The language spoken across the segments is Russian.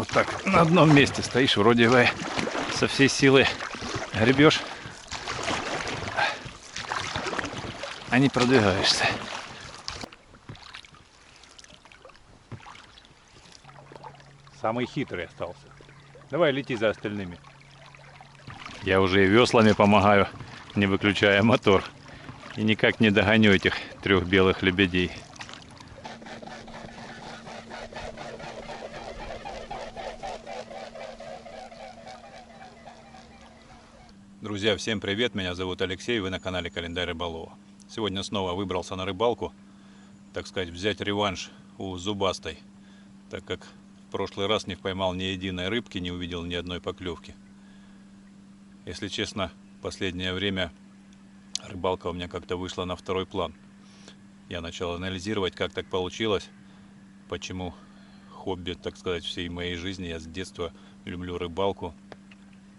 вот так на одном месте стоишь, вроде бы со всей силы гребешь, а не продвигаешься. Самый хитрый остался. Давай лети за остальными. Я уже и веслами помогаю, не выключая мотор. И никак не догоню этих 3 белых лебедей. Друзья, всем привет! Меня зовут Алексей, вы на канале Календарь Рыболова. Сегодня снова выбрался на рыбалку, так сказать, взять реванш у зубастой, так как в прошлый раз не поймал ни единой рыбки, не увидел ни одной поклевки. Если честно, в последнее время рыбалка у меня как-то вышла на второй план. Я начал анализировать, как так получилось, почему хобби, так сказать, всей моей жизни, я с детства люблю рыбалку,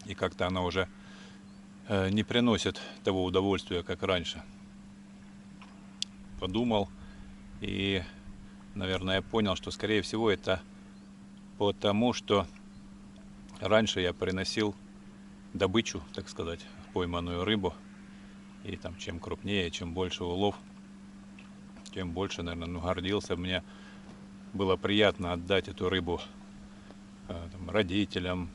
и как-то она уже не приносит того удовольствия, как раньше. Подумал и, наверное, понял, что, скорее всего, это потому, что раньше я приносил добычу, так сказать, пойманную рыбу, и там чем крупнее, чем больше улов, тем больше, наверное, гордился. Мне было приятно отдать эту рыбу там, родителям,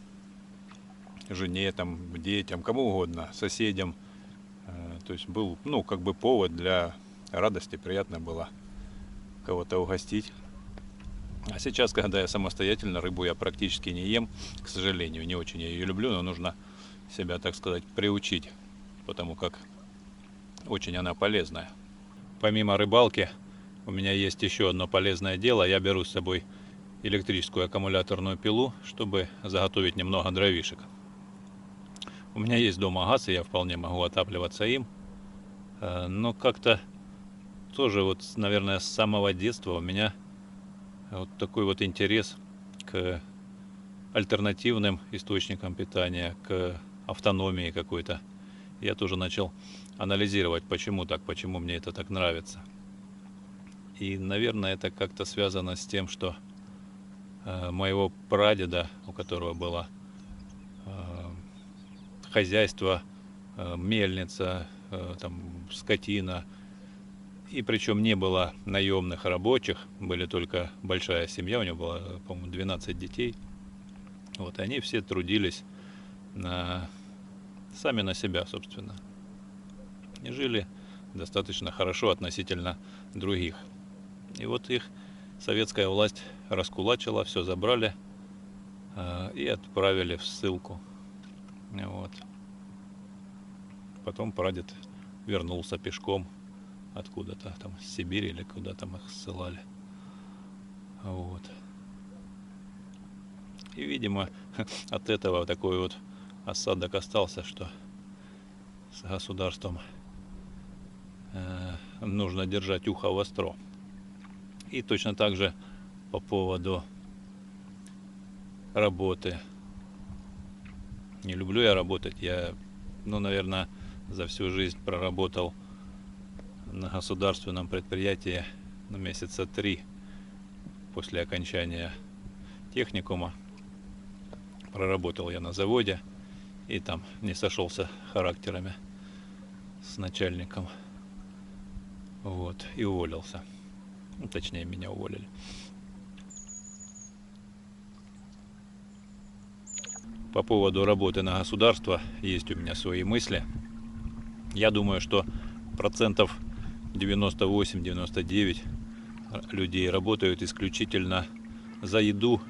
жене, там, детям, кому угодно, соседям. То есть был, как бы повод для радости, приятно было кого-то угостить. А сейчас, когда я самостоятельно, рыбу я практически не ем, к сожалению, не очень я ее люблю, но нужно себя, так сказать, приучить, потому как очень она полезная. Помимо рыбалки, у меня есть еще одно полезное дело. Я беру с собой электрическую аккумуляторную пилу, чтобы заготовить немного дровишек. У меня есть дома газ, и я вполне могу отапливаться им. Но как-то тоже, вот, наверное, с самого детства у меня вот такой вот интерес к альтернативным источникам питания, к автономии какой-то. Я тоже начал анализировать, почему так, почему мне это так нравится. И, наверное, это как-то связано с тем, что моего прадеда, у которого было хозяйство, мельница, там, скотина, и причем не было наемных рабочих, были только большая семья, у него было, по-моему, 12 детей. Вот, и они все трудились сами на себя, собственно. И жили достаточно хорошо относительно других. И вот их советская власть раскулачила, все забрали и отправили в ссылку. Вот. Потом прадед вернулся пешком откуда-то там с Сибири или куда там их ссылали. Вот. И, видимо, от этого такой вот осадок остался, что с государством нужно держать ухо востро. И точно так же по поводу работы. Не люблю я работать. Я, наверное, за всю жизнь проработал на государственном предприятии месяца 3 после окончания техникума. Проработал я на заводе и там не сошелся характерами с начальником. Вот, и уволился. Точнее, меня уволили. По поводу работы на государство есть у меня свои мысли. Я думаю, что 98-99% людей работают исключительно за еду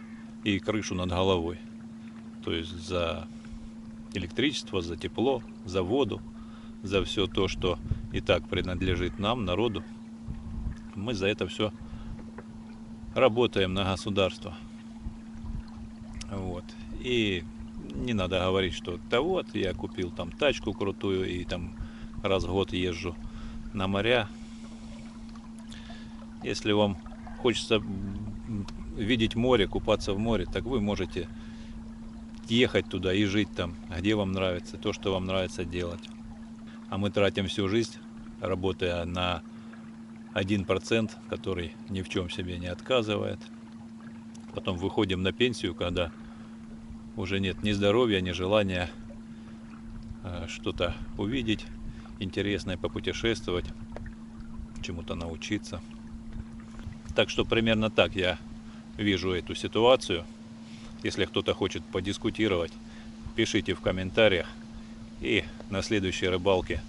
и крышу над головой. То есть за электричество, за тепло, за воду, за все то, что и так принадлежит нам, народу. Мы за это все работаем на государство. Вот. И не надо говорить, что да вот, я купил там тачку крутую и там раз в год езжу на моря. Если вам хочется видеть море, купаться в море, так вы можете ехать туда и жить там, где вам нравится, то, что вам нравится делать. А мы тратим всю жизнь, работая на 1%, который ни в чем себе не отказывает, потом выходим на пенсию, когда уже нет ни здоровья, ни желания что-то увидеть интересное, попутешествовать, чему-то научиться. Так что примерно так я вижу эту ситуацию. Если кто-то хочет подискутировать, пишите в комментариях, и на следующей рыбалке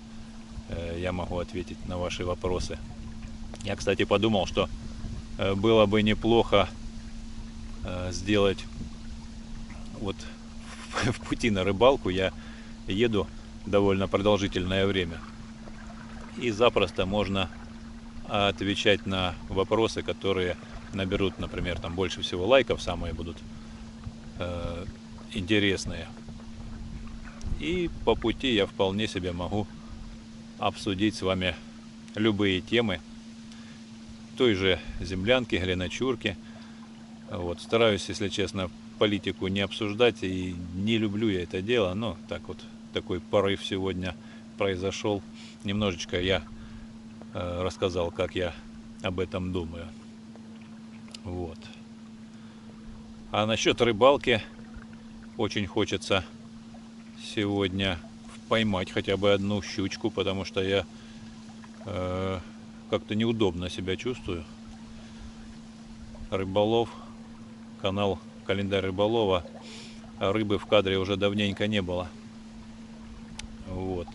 я могу ответить на ваши вопросы. Я, кстати, подумал, что было бы неплохо сделать вот в пути на рыбалку. Я еду довольно продолжительное время, и запросто можно отвечать на вопросы, которые наберут, например, там больше всего лайков, самые будут интересные. И по пути я вполне себе могу обсудить с вами любые темы той же землянки, греночурки. Вот, стараюсь, если честно, политику не обсуждать, и не люблю я это дело, но так вот, такой порыв сегодня произошел. Немножечко я рассказал, как я об этом думаю. Вот. А насчет рыбалки, очень хочется сегодня поймать хотя бы одну щучку, потому что я как-то неудобно себя чувствую. Рыболов, канал Календарь Рыболова, а рыбы в кадре уже давненько не было. Вот.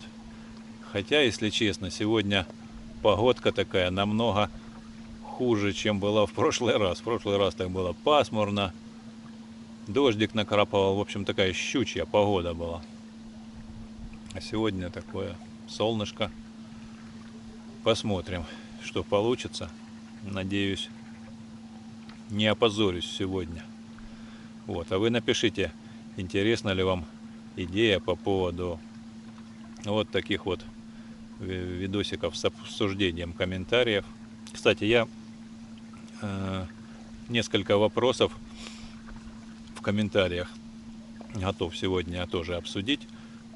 Хотя, если честно, сегодня погодка такая намного хуже, чем была в прошлый раз. В прошлый раз так было пасмурно, дождик накрапывал, в общем, такая щучья погода была. А сегодня такое солнышко. Посмотрим, что получится. Надеюсь, не опозорюсь сегодня. Вот. А вы напишите, интересна ли вам идея по поводу вот таких вот видосиков с обсуждением комментариев. Кстати, я несколько вопросов в комментариях готов сегодня тоже обсудить.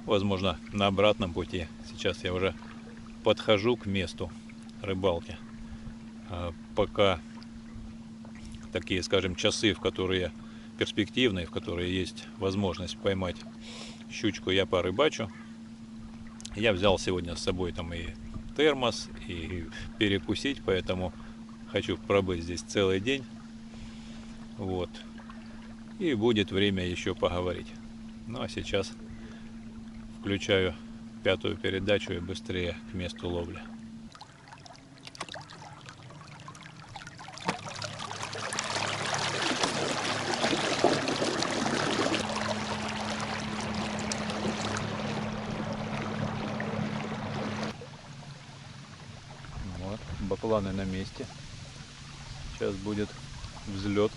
Возможно, на обратном пути. Сейчас я уже подхожу к месту рыбалки. Пока такие, скажем, часы, в которые перспективные, в которые есть возможность поймать щучку, я порыбачу. Я взял сегодня с собой там и термос, и перекусить, поэтому хочу пробыть здесь целый день. Вот. И будет время еще поговорить. Ну а сейчас включаю 5-ю передачу и быстрее к месту ловли. Вот, бакланы на месте. Сейчас будет взлет.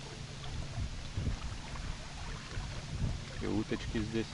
И уточки здесь.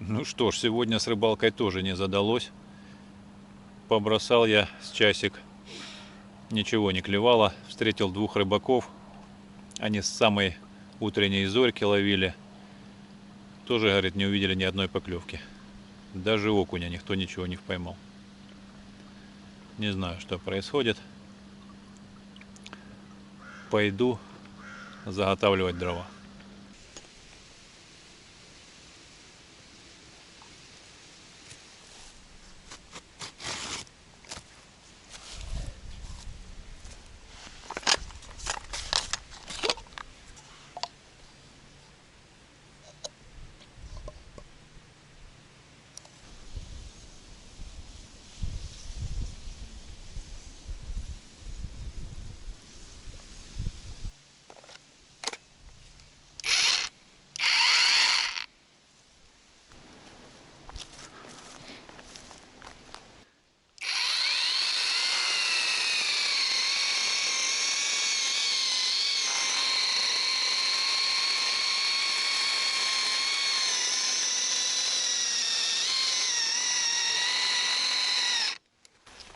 Ну что ж, сегодня с рыбалкой тоже не задалось. Побросал я с часик, ничего не клевало. Встретил 2 рыбаков. Они с самой утренней зорьки ловили. Тоже, говорит, не увидели ни одной поклевки. Даже окуня никто ничего не поймал. Не знаю, что происходит. Пойду заготавливать дрова.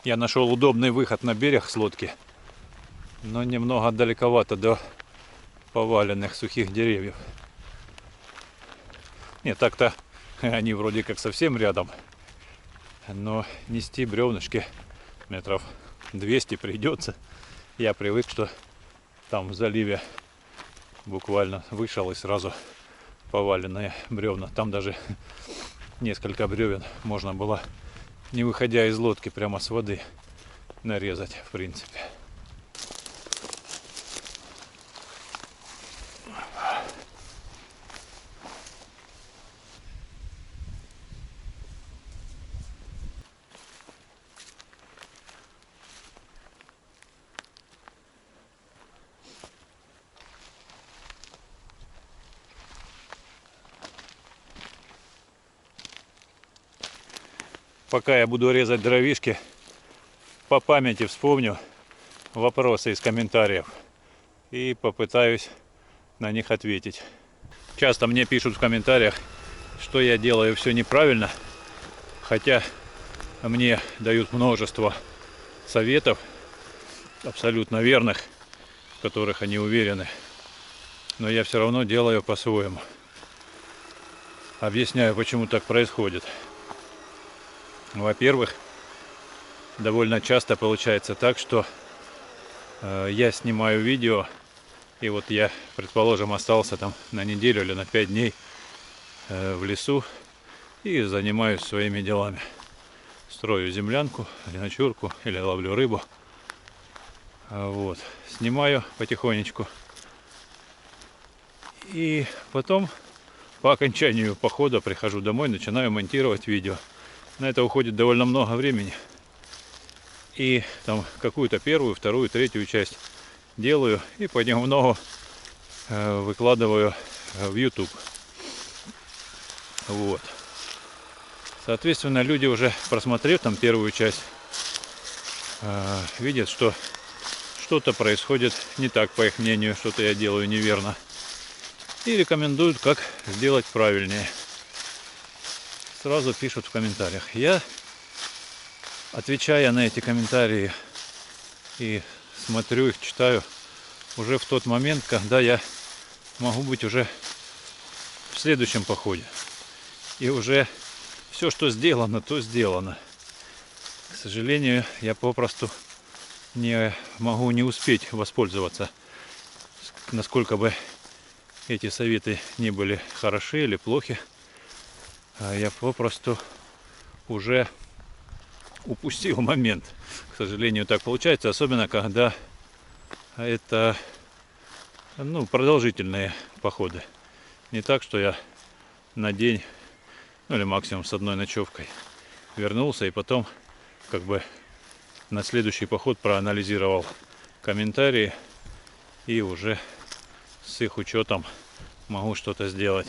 Я нашел удобный выход на берег с лодки, но немного далековато до поваленных сухих деревьев. Нет, так-то они вроде как совсем рядом, но нести бревнышки метров 200 придется. Я привык, что там в заливе буквально вышел и сразу поваленные бревна. Там даже несколько бревен можно было, не выходя из лодки, прямо с воды нарезать, в принципе. Пока я буду резать дровишки, по памяти вспомню вопросы из комментариев и попытаюсь на них ответить. Часто мне пишут в комментариях, что я делаю все неправильно, хотя мне дают множество советов, абсолютно верных, в которых они уверены, но я все равно делаю по-своему. Объясняю, почему так происходит. Во-первых, довольно часто получается так, что я снимаю видео, и вот я, предположим, остался там на неделю или на 5 дней в лесу и занимаюсь своими делами. Строю землянку, или ночурку, или ловлю рыбу. Вот. Снимаю потихонечку. И потом, по окончанию похода, прихожу домой, начинаю монтировать видео. На это уходит довольно много времени. И там какую-то первую, вторую, третью часть делаю и понемногу выкладываю в YouTube. Вот. Соответственно, люди, уже просмотрев там первую часть, видят, что что-то происходит не так, по их мнению, что-то я делаю неверно. И рекомендуют, как сделать правильнее. Сразу пишут в комментариях. Я, отвечая на эти комментарии и смотрю их, читаю, уже в тот момент, когда я могу быть уже в следующем походе. И уже все, что сделано, то сделано. К сожалению, я попросту не могу не успеть воспользоваться, насколько бы эти советы не были хороши или плохи. Я попросту уже упустил момент. К сожалению, так получается, особенно когда это продолжительные походы. Не так, что я на день, или максимум с одной ночевкой вернулся и потом как бы на следующий поход проанализировал комментарии и уже с их учетом могу что-то сделать.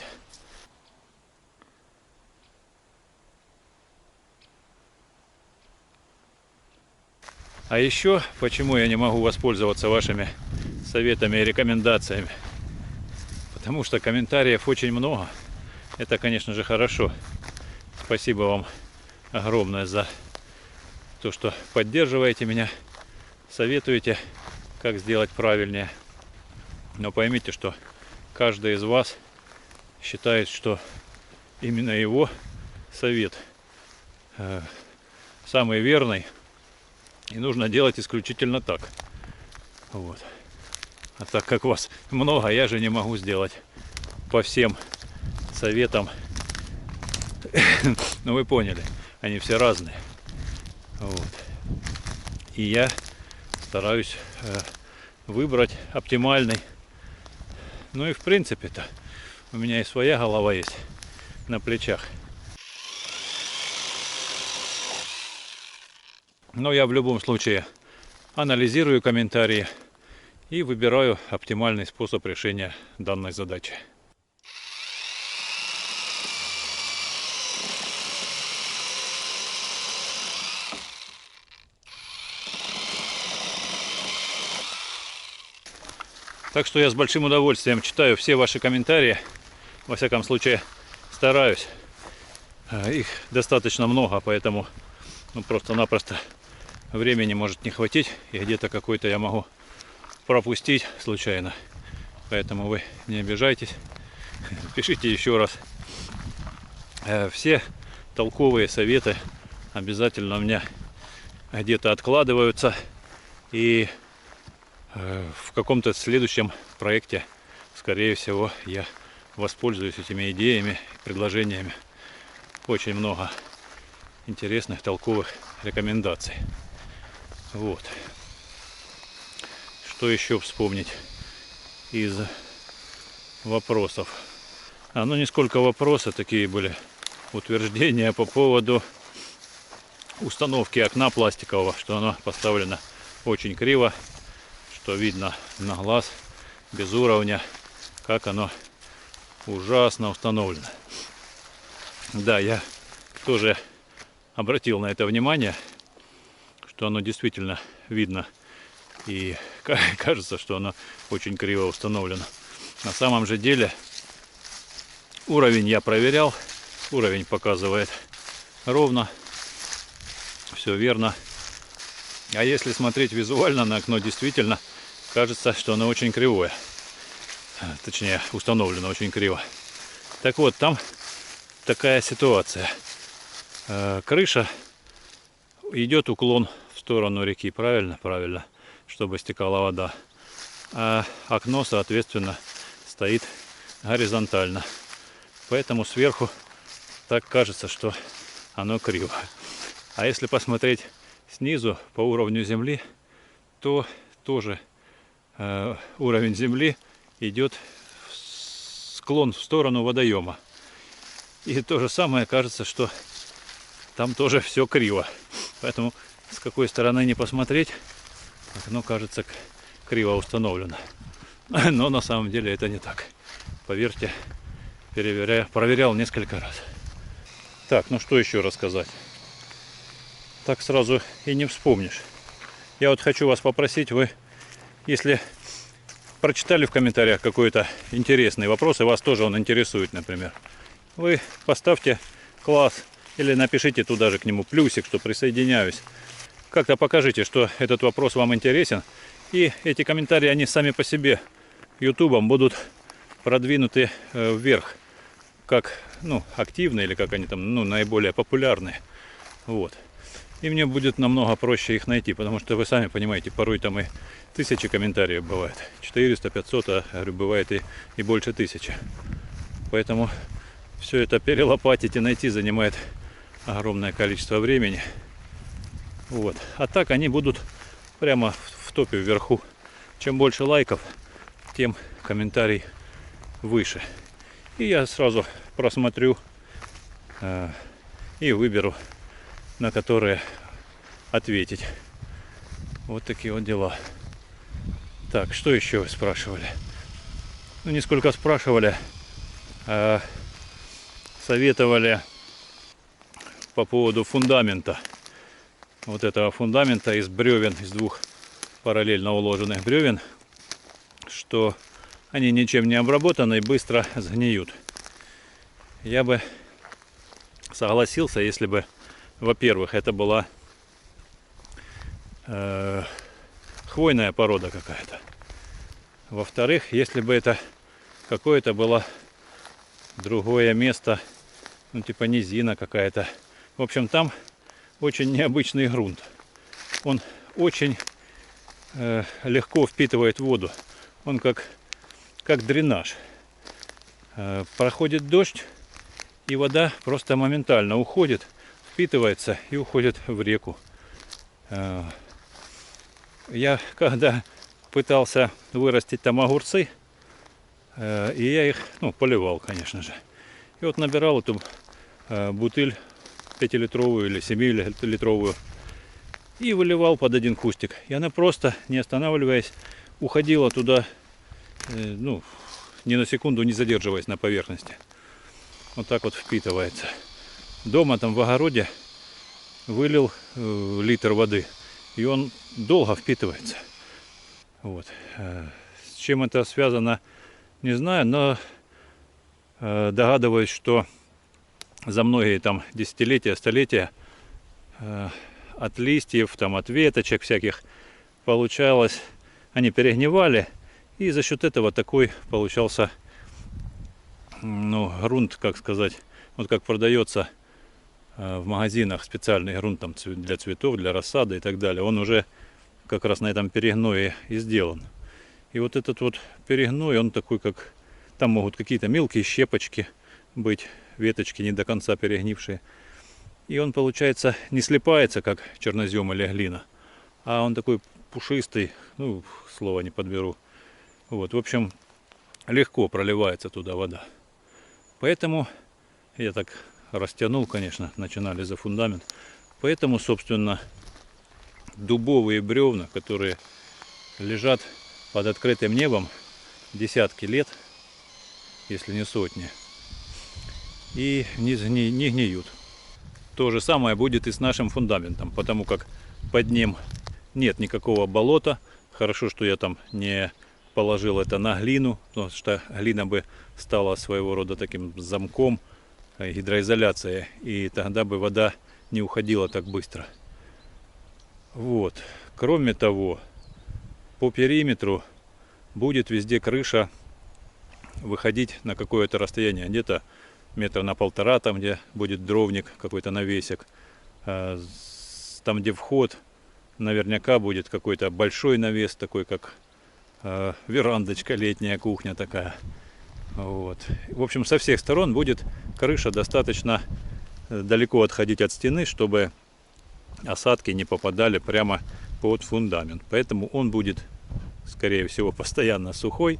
А еще, почему я не могу воспользоваться вашими советами и рекомендациями? Потому что комментариев очень много. Это, конечно же, хорошо. Спасибо вам огромное за то, что поддерживаете меня, советуете, как сделать правильнее. Но поймите, что каждый из вас считает, что именно его совет самый верный. И нужно делать исключительно так. Вот. А так как вас много, я же не могу сделать по всем советам. Ну вы поняли, они все разные. Вот. И я стараюсь выбрать оптимальный. Ну и в принципе-то у меня и своя голова есть на плечах. Но я в любом случае анализирую комментарии и выбираю оптимальный способ решения данной задачи. Так что я с большим удовольствием читаю все ваши комментарии. Во всяком случае, стараюсь. Их достаточно много, поэтому просто-напросто времени может не хватить, и где-то какой-то я могу пропустить случайно. Поэтому вы не обижайтесь. Пишите еще раз. Все толковые советы обязательно у меня где-то откладываются. И в каком-то следующем проекте, скорее всего, я воспользуюсь этими идеями, предложениями. Очень много интересных, толковых рекомендаций. Вот. Что еще вспомнить из вопросов? Ну, не сколько вопросы, такие были утверждения по поводу установки окна пластикового, что оно поставлено очень криво, что видно на глаз, без уровня, как оно ужасно установлено. Да, я тоже обратил на это внимание, что оно действительно видно и кажется, что оно очень криво установлено. На самом же деле уровень я проверял, уровень показывает ровно, все верно. А если смотреть визуально на окно, действительно кажется, что оно очень кривое. Точнее, установлено очень криво. Так вот, там такая ситуация. Крыша, идет уклон в сторону реки, правильно? Правильно, чтобы стекала вода. А окно, соответственно, стоит горизонтально. Поэтому сверху так кажется, что оно криво. А если посмотреть снизу по уровню земли, то тоже уровень земли идет склон в сторону водоема. И то же самое кажется, что там тоже все криво. Поэтому с какой стороны не посмотреть, окно кажется криво установлено. Но на самом деле это не так. Поверьте, проверял несколько раз. Так, ну что еще рассказать? Так сразу и не вспомнишь. Я вот хочу вас попросить, вы, если прочитали в комментариях какой-то интересный вопрос, и вас тоже он интересует, например, вы поставьте класс или напишите туда же к нему плюсик, что присоединяюсь. Как-то покажите, что этот вопрос вам интересен. И эти комментарии, они сами по себе ютубом будут продвинуты вверх. Как, активные или как они там, наиболее популярные. Вот. И мне будет намного проще их найти, потому что вы сами понимаете, порой там и 1000 комментариев бывает. 400, 500, а говорю, бывает и больше 1000. Поэтому все это перелопатить и найти занимает огромное количество времени. Вот. А так они будут прямо в топе вверху. Чем больше лайков, тем комментарий выше. И я сразу просмотрю и выберу, на которые ответить. Вот такие вот дела. Так, что еще вы спрашивали? Не сколько спрашивали, а советовали по поводу фундамента. Вот этого фундамента из бревен, из двух параллельно уложенных бревен, что они ничем не обработаны и быстро сгниют. Я бы согласился, если бы, во-первых, это была хвойная порода какая-то. Во-вторых, если бы это какое-то было другое место, типа низина какая-то. В общем, там очень необычный грунт. Он очень легко впитывает воду. Он как дренаж. Проходит дождь, и вода просто моментально уходит, впитывается и уходит в реку. Я когда пытался вырастить там огурцы, и я их, поливал, конечно же. И вот набирал эту бутыль 5-литровую или 7-литровую и выливал под один кустик. И она просто, не останавливаясь, уходила туда, ни на секунду не задерживаясь на поверхности. Вот так вот впитывается. Дома там в огороде вылил литр воды, и он долго впитывается. Вот. С чем это связано, не знаю, но догадываюсь, что за многие там десятилетия, столетия от листьев, там, от веточек всяких получалось. Они перегнивали, и за счет этого такой получался, ну, грунт, как сказать, вот как продается в магазинах специальный грунт там для цветов, для рассады и так далее. Он уже как раз на этом перегное и сделан. И вот этот вот перегной, он такой, как там могут какие-то мелкие щепочки быть, веточки не до конца перегнившие. И он, получается, не слипается, как чернозем или глина, а он такой пушистый, ну, слова не подберу. Вот, в общем, легко проливается туда вода. Поэтому я так растянул, конечно, начинали за фундамент. Поэтому, собственно, дубовые бревна, которые лежат под открытым небом десятки лет, если не сотни, и не гниют. То же самое будет и с нашим фундаментом, потому как под ним нет никакого болота. Хорошо, что я там не положил это на глину, потому что глина бы стала своего рода таким замком, гидроизоляцией, и тогда бы вода не уходила так быстро. Вот. Кроме того, по периметру будет везде крыша выходить на какое-то расстояние, где-то метра на 1,5, там где будет дровник, какой-то навесик. Там где вход, наверняка будет какой-то большой навес, такой как верандочка, летняя кухня такая. Вот. В общем, со всех сторон будет крыша достаточно далеко отходить от стены, чтобы осадки не попадали прямо под фундамент. Поэтому он будет, скорее всего, постоянно сухой,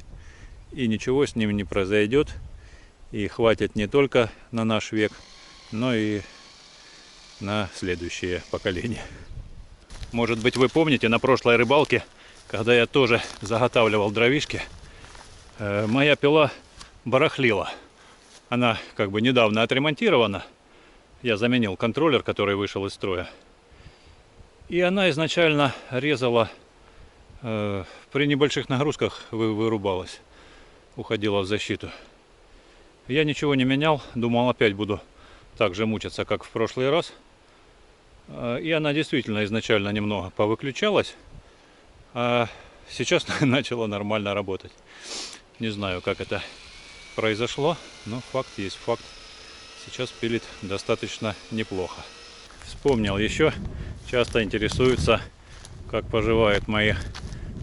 и ничего с ним не произойдет. И хватит не только на наш век, но и на следующее поколение. Может быть, вы помните, на прошлой рыбалке, когда я тоже заготавливал дровишки, моя пила барахлила. Она как бы недавно отремонтирована. Я заменил контроллер, который вышел из строя. И она изначально резала, при небольших нагрузках вырубалась, уходила в защиту. Я ничего не менял, думал, опять буду так же мучиться, как в прошлый раз. И она действительно изначально немного повыключалась, а сейчас начала нормально работать. Не знаю, как это произошло, но факт есть факт. Сейчас пилит достаточно неплохо. Вспомнил еще, часто интересуются, как поживают мои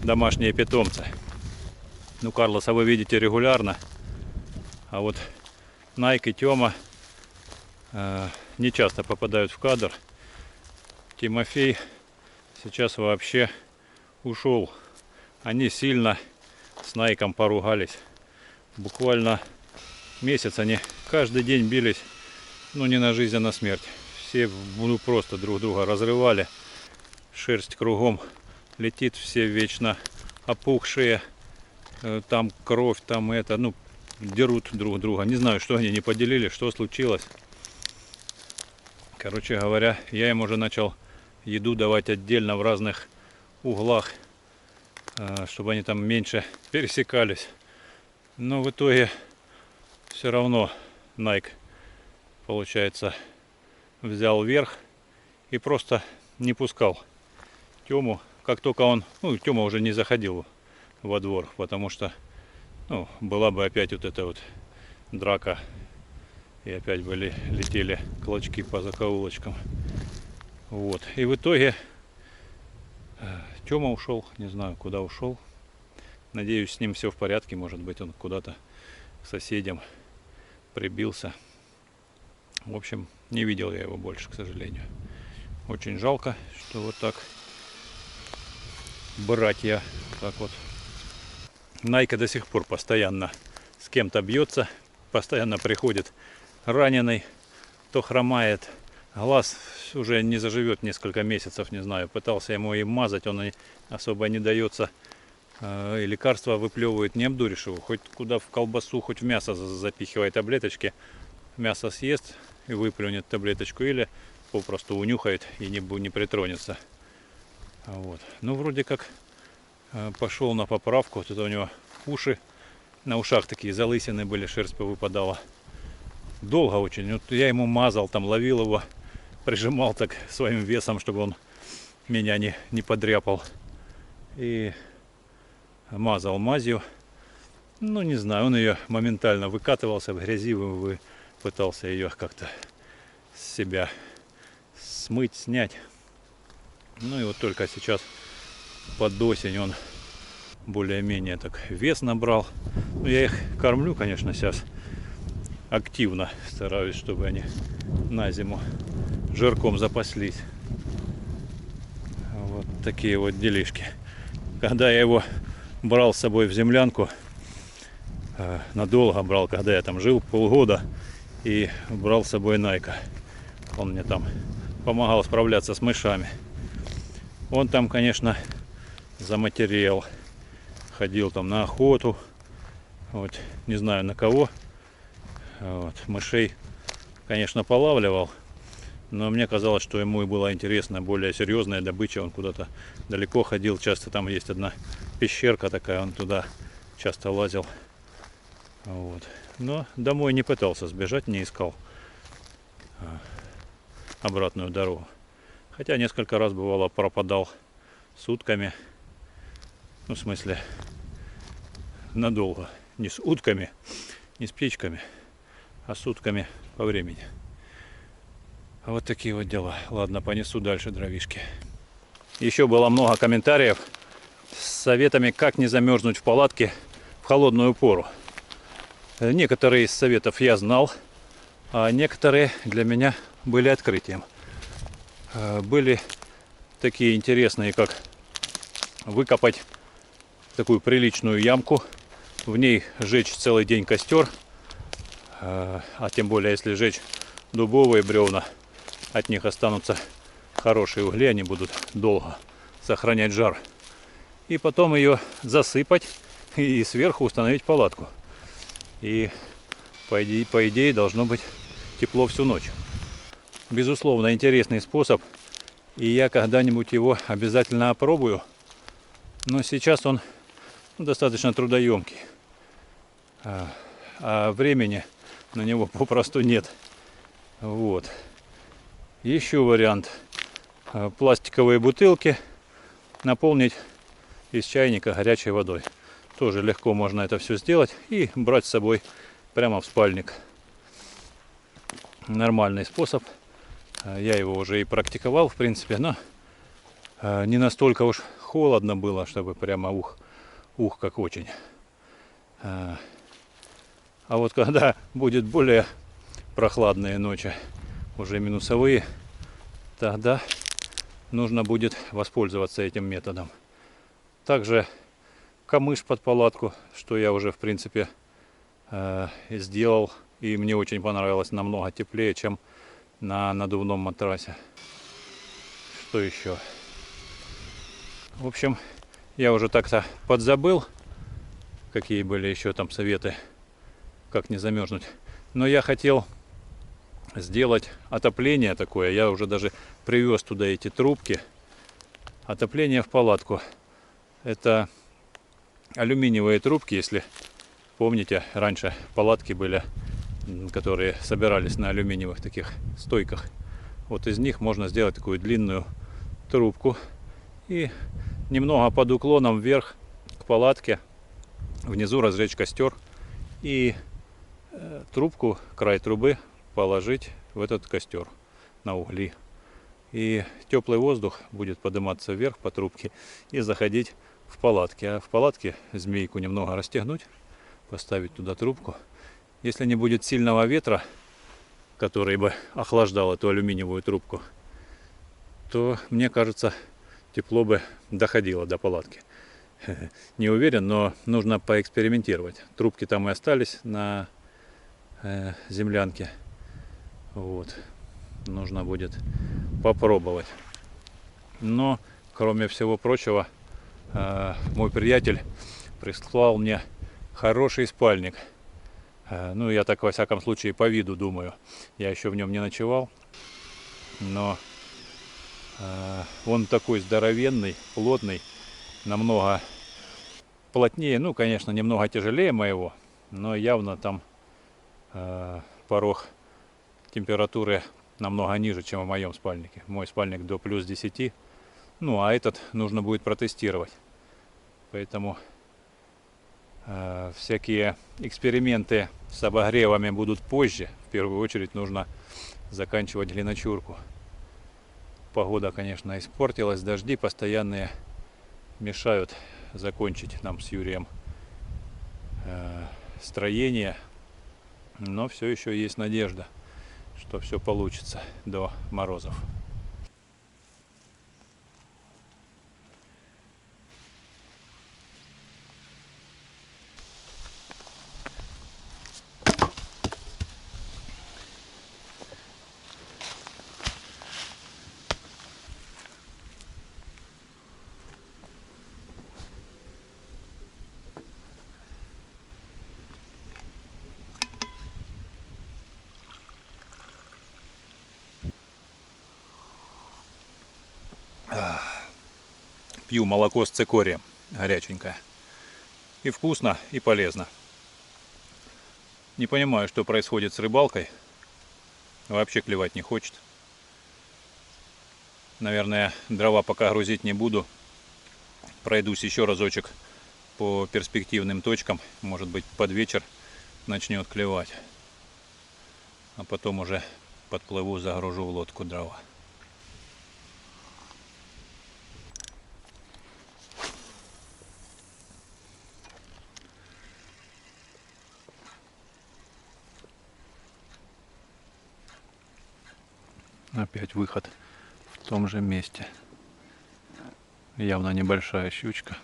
домашние питомцы. Ну, Карлоса вы видите регулярно, а вот Найк и Тёма не часто попадают в кадр. Тимофей сейчас вообще ушел. Они сильно с Найком поругались. Буквально месяц они каждый день бились, ну не на жизнь, а на смерть. Все ну, просто друг друга разрывали. Шерсть кругом летит, все вечно опухшие. Там кровь, там это, ну, дерут друг друга. Не знаю, что они не поделили, что случилось. Короче говоря, я им уже начал еду давать отдельно в разных углах, чтобы они там меньше пересекались. Но в итоге все равно Найк, получается, взял верх и просто не пускал Тему. Как только он, ну, Тема уже не заходил во двор, потому что, ну, была бы опять вот эта вот драка, и опять бы летели клочки по закоулочкам. Вот. И в итоге Тема ушел, не знаю, куда ушел. Надеюсь, с ним все в порядке. Может быть, он куда-то к соседям прибился. В общем, не видел я его больше, к сожалению. Очень жалко, что вот так братья, так вот. Найка до сих пор постоянно с кем-то бьется, постоянно приходит раненый, то хромает. Глаз уже не заживет несколько месяцев, не знаю. Пытался ему и мазать, он особо не дается. И лекарства выплевывает, не обдуришь его. Хоть куда в колбасу, хоть в мясо запихивай таблеточки. Мясо съест и выплюнет таблеточку, или попросту унюхает и не притронется. Вот. Ну, вроде как пошел на поправку. Вот это у него уши, на ушах такие залысины были, шерсть повыпадала. Долго очень. Вот я ему мазал, там ловил его прижимал так своим весом, чтобы он меня не подряпал. И мазал мазью. Ну, не знаю, он ее моментально выкатывался в грязи, пытался ее как-то с себя смыть, снять. Ну и вот только сейчас под осень он более-менее так вес набрал. Ну, я их кормлю, конечно, сейчас активно стараюсь, чтобы они на зиму жирком запаслись. Вот такие вот делишки. Когда я его брал с собой в землянку, надолго брал, когда я там жил полгода, и брал с собой Найка. Он мне там помогал справляться с мышами. Он там, конечно, заматерел. Ходил там на охоту. Вот, не знаю на кого. Вот, мышей, конечно, полавливал. Но мне казалось, что ему и была интересна более серьезная добыча. Он куда-то далеко ходил. Часто там есть одна пещерка такая. Он туда часто лазил. Вот. Но домой не пытался сбежать, не искал обратную дорогу. Хотя несколько раз бывало пропадал сутками. Ну, в смысле, надолго. Не с утками, не с птичками, а сутками по времени. Вот такие вот дела. Ладно, понесу дальше дровишки. Еще было много комментариев с советами, как не замерзнуть в палатке в холодную пору. Некоторые из советов я знал, а некоторые для меня были открытием. Были такие интересные, как выкопать такую приличную ямку, в ней жечь целый день костер, а тем более если жечь дубовые бревна, от них останутся хорошие угли, они будут долго сохранять жар. И потом ее засыпать и сверху установить палатку. И по идее должно быть тепло всю ночь. Безусловно, интересный способ, и я когда-нибудь его обязательно опробую. Но сейчас он достаточно трудоемкий, а времени на него попросту нет. Вот. Еще вариант: пластиковые бутылки наполнить из чайника горячей водой. Тоже легко можно это все сделать и брать с собой прямо в спальник. Нормальный способ. Я его уже и практиковал, в принципе, но не настолько уж холодно было, чтобы прямо ух как очень. А вот когда будет более прохладные ночи, уже минусовые, тогда нужно будет воспользоваться этим методом. Также камыш под палатку, что я уже в принципе сделал, и мне очень понравилось, намного теплее, чем на надувном матрасе. Что еще? В общем, я уже так-то подзабыл, какие были еще там советы, как не замерзнуть. Но я хотел сделать отопление такое. Я уже даже привез туда эти трубки. Отопление в палатку. Это алюминиевые трубки, если помните, раньше палатки были, которые собирались на алюминиевых таких стойках. Вот из них можно сделать такую длинную трубку и немного под уклоном вверх к палатке внизу разжечь костер и трубку, край трубы положить в этот костер на угли. И теплый воздух будет подниматься вверх по трубке и заходить в палатке. А в палатке змейку немного расстегнуть, поставить туда трубку. Если не будет сильного ветра, который бы охлаждал эту алюминиевую трубку, то, мне кажется, тепло бы доходило до палатки. Не уверен, но нужно поэкспериментировать. Трубки там и остались на землянке. Вот. Нужно будет попробовать. Но, кроме всего прочего, мой приятель прислал мне хороший спальник. Ну, я так во всяком случае по виду думаю. Я еще в нем не ночевал. Но он такой здоровенный, плотный, намного плотнее. Ну, конечно, немного тяжелее моего. Но явно там порог температуры намного ниже, чем в моем спальнике. Мой спальник до плюс 10. Ну, а этот нужно будет протестировать. Поэтому всякие эксперименты с обогревами будут позже. В первую очередь нужно заканчивать глиночурку. Погода, конечно, испортилась. Дожди постоянные мешают закончить нам с Юрием строение. Но все еще есть надежда, что все получится до морозов. Пью молоко с цикорием, горяченькое. И вкусно, и полезно. Не понимаю, что происходит с рыбалкой. Вообще клевать не хочет. Наверное, дрова пока грузить не буду. Пройдусь еще разочек по перспективным точкам. Может быть, под вечер начнет клевать. А потом уже подплыву, загружу в лодку дрова. Опять выход в том же месте. Явно небольшая щучка.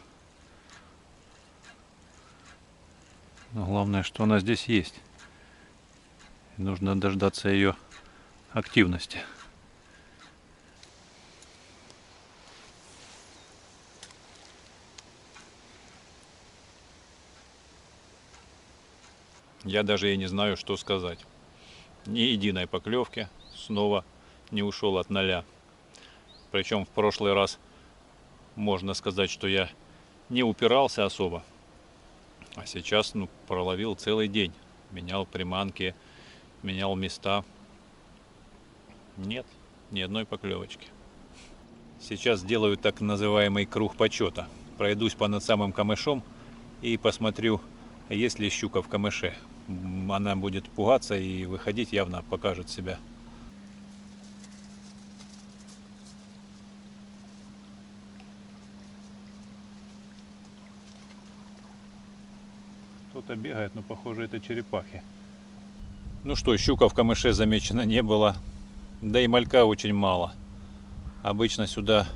Но главное, что она здесь есть. Нужно дождаться ее активности. Я даже и не знаю, что сказать. Ни единой поклевки, снова не ушел от 0. Причем в прошлый раз можно сказать, что я не упирался особо. А сейчас проловил целый день. Менял приманки, менял места. Нет, ни одной поклевочки. Сейчас сделаю так называемый круг почета. Пройдусь по над самым камышом и посмотрю, есть ли щука в камыше. Она будет пугаться и выходить, явно покажет себя. Кто-то бегает, но похоже это черепахи. Ну что, щука в камыше замечена не было. Да и малька очень мало. Обычно сюда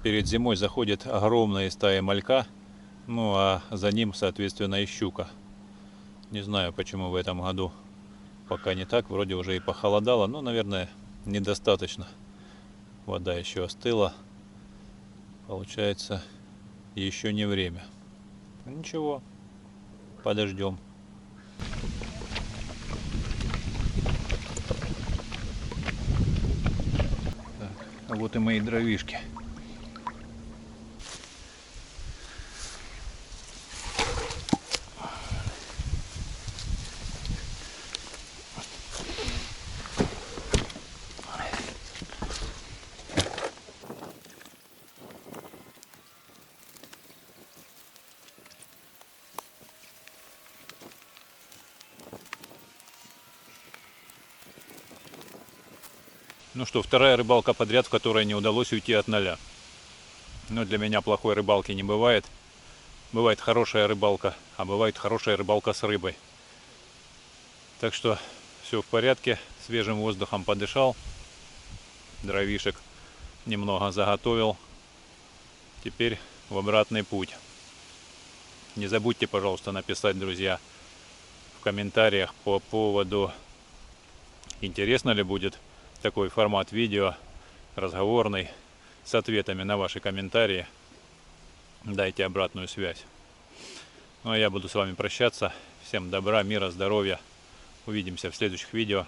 перед зимой заходит огромная стая малька. Ну а за ним, соответственно, и щука. Не знаю, почему в этом году пока не так. Вроде уже и похолодало, но, наверное, недостаточно. Вода еще остыла. Получается, еще не время. Ничего, подождем. Так, а вот и мои дровишки. Ну что, вторая рыбалка подряд, в которой не удалось уйти от 0. Но для меня плохой рыбалки не бывает. Бывает хорошая рыбалка, а бывает хорошая рыбалка с рыбой. Так что все в порядке, свежим воздухом подышал, дровишек немного заготовил. Теперь в обратный путь. Не забудьте, пожалуйста, написать, друзья, в комментариях по поводу, интересно ли будет такой формат видео, разговорный, с ответами на ваши комментарии. Дайте обратную связь. Ну а я буду с вами прощаться. Всем добра, мира, здоровья. Увидимся в следующих видео.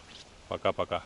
Пока-пока.